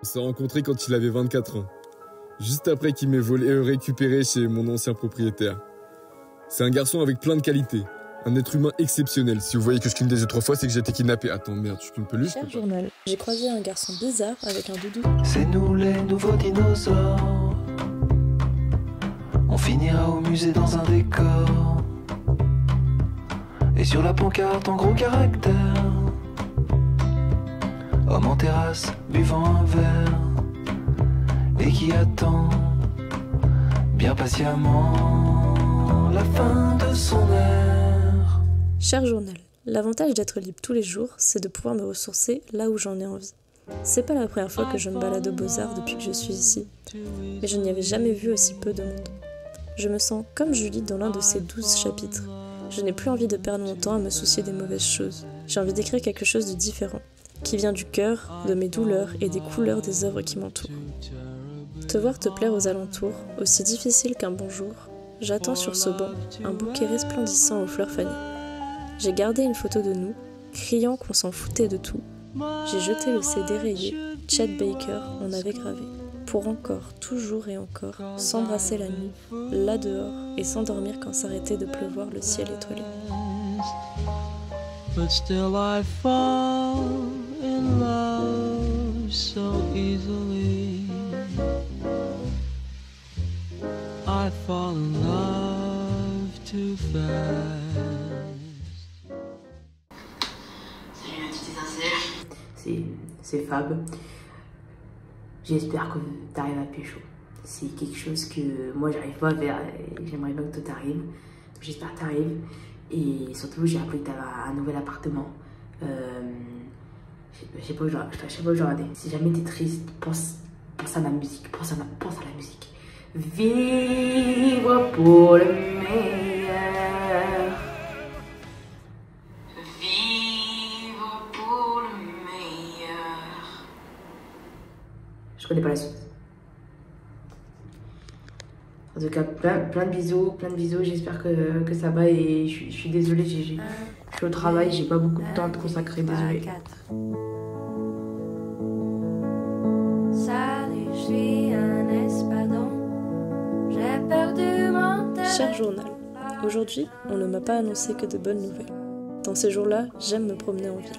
On s'est rencontrés quand il avait 24 ans, juste après qu'il m'ait récupéré chez mon ancien propriétaire. C'est un garçon avec plein de qualités, un être humain exceptionnel. Si vous voyez que je cligne des yeux 3 fois, c'est que j'ai été kidnappé. Attends, merde, je suis une peluche. Cher journal, j'ai croisé un garçon bizarre avec un doudou. C'est nous les nouveaux dinosaures. On finira au musée dans un décor. Et sur la pancarte en gros caractères, homme en terrasse, buvant un verre, et qui attend bien patiemment la fin de son ère. Cher journal, l'avantage d'être libre tous les jours, c'est de pouvoir me ressourcer là où j'en ai envie. C'est pas la première fois que je me balade aux Beaux-Arts depuis que je suis ici, mais je n'y avais jamais vu aussi peu de monde. Je me sens comme Julie dans l'un de ces 12 chapitres. Je n'ai plus envie de perdre mon temps à me soucier des mauvaises choses. J'ai envie d'écrire quelque chose de différent, qui vient du cœur, de mes douleurs et des couleurs des œuvres qui m'entourent. Te voir te plaire aux alentours, aussi difficile qu'un bonjour, j'attends sur ce banc un bouquet resplendissant aux fleurs fanées. J'ai gardé une photo de nous, criant qu'on s'en foutait de tout. J'ai jeté le CD rayé, Chet Baker en avait gravé. Pour encore, toujours et encore, s'embrasser la nuit, là dehors, et s'endormir quand s'arrêtait de pleuvoir le ciel étoilé. But still I fall in love so easily. I fall in love too fast. Salut ma petite étincelle. C'est Fab. J'espère que tu arrives à pécho. C'est quelque chose que moi j'arrive pas à faire et j'aimerais bien que toi t'arrives. J'espère que t'arrives. Et surtout j'ai appris que t'avais un nouvel appartement. Je sais pas où je regarder. Si jamais t'es triste, pense à la musique. Pense à la musique. Vivre pour le meilleur. Vivre pour le meilleur. Je connais pas la suite. En tout cas, plein de bisous, j'espère que ça va et je suis désolée, je suis au travail, j'ai pas beaucoup de temps à te consacrer, désolée. Salut, je suis un espadon, j'ai perdu mon téléphone. Cher journal, aujourd'hui, on ne m'a pas annoncé que de bonnes nouvelles. Dans ces jours-là, j'aime me promener en ville.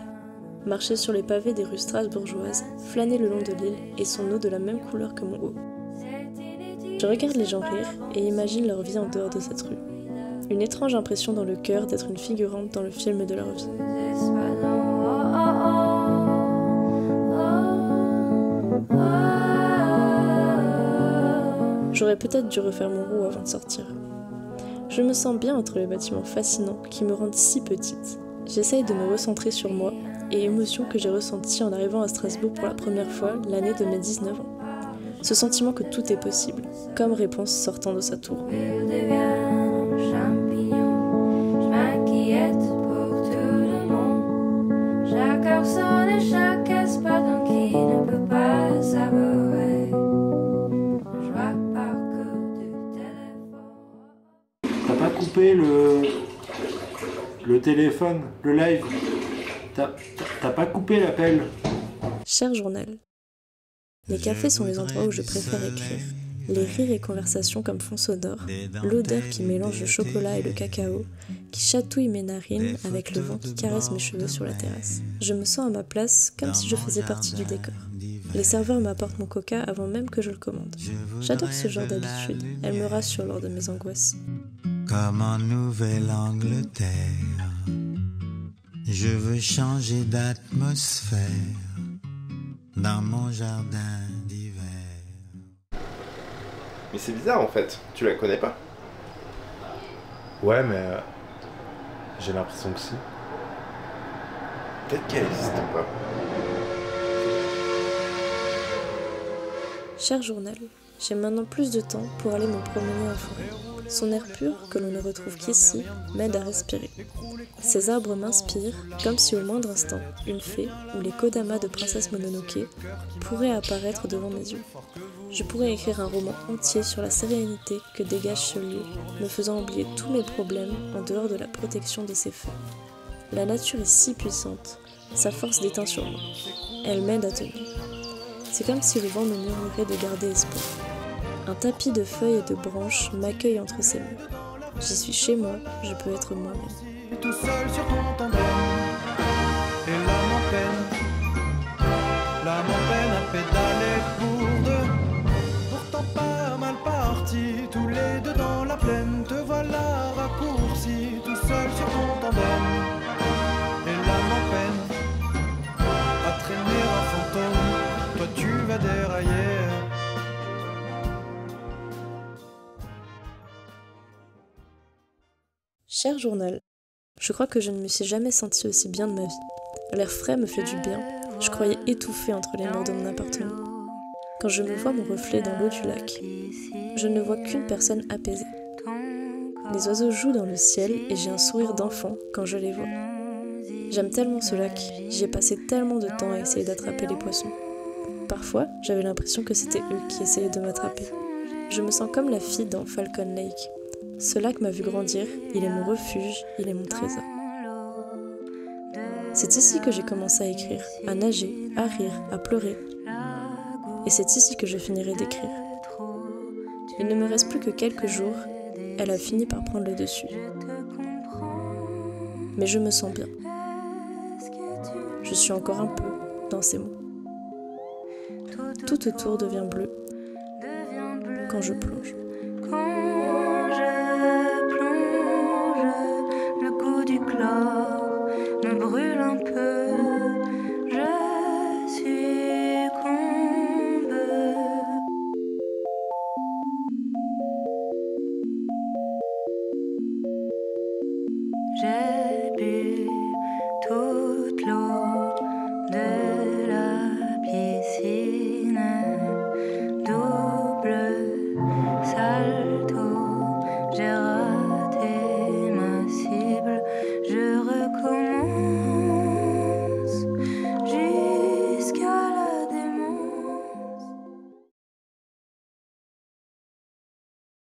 Marcher sur les pavés des rues strasbourgeoises, flâner le long de l'île et son eau de la même couleur que mon haut. Je regarde les gens rire et imagine leur vie en dehors de cette rue. Une étrange impression dans le cœur d'être une figurante dans le film de leur vie. J'aurais peut-être dû refaire mon roux avant de sortir. Je me sens bien entre les bâtiments fascinants qui me rendent si petite. J'essaye de me recentrer sur moi et émotion que j'ai ressentie en arrivant à Strasbourg pour la première fois l'année de mes 19 ans. Ce sentiment que tout est possible, comme réponse sortant de sa tour. Je deviens champignon, je m'inquiète pour tout le monde. Chaque heure sonne et chaque espadon qui ne peut pas savourer. Je vois par coup du téléphone. T'as pas coupé le téléphone, le live? T'as pas coupé l'appel? Cher journal, les cafés sont les endroits où je préfère écrire. Les rires et conversations comme fond sonore, l'odeur qui mélange le chocolat et le cacao, qui chatouille mes narines avec le vent qui caresse mes cheveux sur la terrasse. Je me sens à ma place comme si je faisais partie du décor. Les serveurs m'apportent mon coca avant même que je le commande. J'adore ce genre d'habitude, elle me rassure lors de mes angoisses. Comme en Nouvelle-Angleterre, je veux changer d'atmosphère dans mon jardin d'hiver. Mais c'est bizarre en fait, tu la connais pas? Ouais, mais j'ai l'impression que si. Peut-être qu'elle existe pas. Cher journal, j'ai maintenant plus de temps pour aller me promener en forêt. Son air pur, que l'on ne retrouve qu'ici, m'aide à respirer. Ces arbres m'inspirent, comme si au moindre instant, une fée, ou les Kodama de Princesse Mononoke, pourraient apparaître devant mes yeux. Je pourrais écrire un roman entier sur la sérénité que dégage ce lieu, me faisant oublier tous mes problèmes en dehors de la protection de ces feux. La nature est si puissante, sa force déteint sur moi. Elle m'aide à tenir. C'est comme si le vent me murmurait de garder espoir. Un tapis de feuilles et de branches m'accueille entre ses murs. J'y suis chez moi, je peux être moi-même. Tout seul sur ton tandem, et l'âme en peine à pédaler pour deux. Pourtant pas mal parti, tous les deux dans la plaine. Te voilà raccourci, tout seul sur ton tandem, et l'âme en peine à traîner un fantôme. Toi tu vas dérailler. Cher journal, je crois que je ne me suis jamais sentie aussi bien de ma vie. L'air frais me fait du bien. Je croyais étouffée entre les murs de mon appartement. Quand je me vois mon reflet dans l'eau du lac, je ne vois qu'une personne apaisée. Les oiseaux jouent dans le ciel et j'ai un sourire d'enfant quand je les vois. J'aime tellement ce lac, j'y ai passé tellement de temps à essayer d'attraper les poissons. Parfois, j'avais l'impression que c'était eux qui essayaient de m'attraper. Je me sens comme la fille dans Falcon Lake. Ce lac m'a vu grandir, il est mon refuge, il est mon trésor. C'est ici que j'ai commencé à écrire, à nager, à rire, à pleurer. Et c'est ici que je finirai d'écrire. Il ne me reste plus que quelques jours, elle a fini par prendre le dessus. Mais je me sens bien. Je suis encore un peu dans ces mots. Tout autour devient bleu quand je plonge.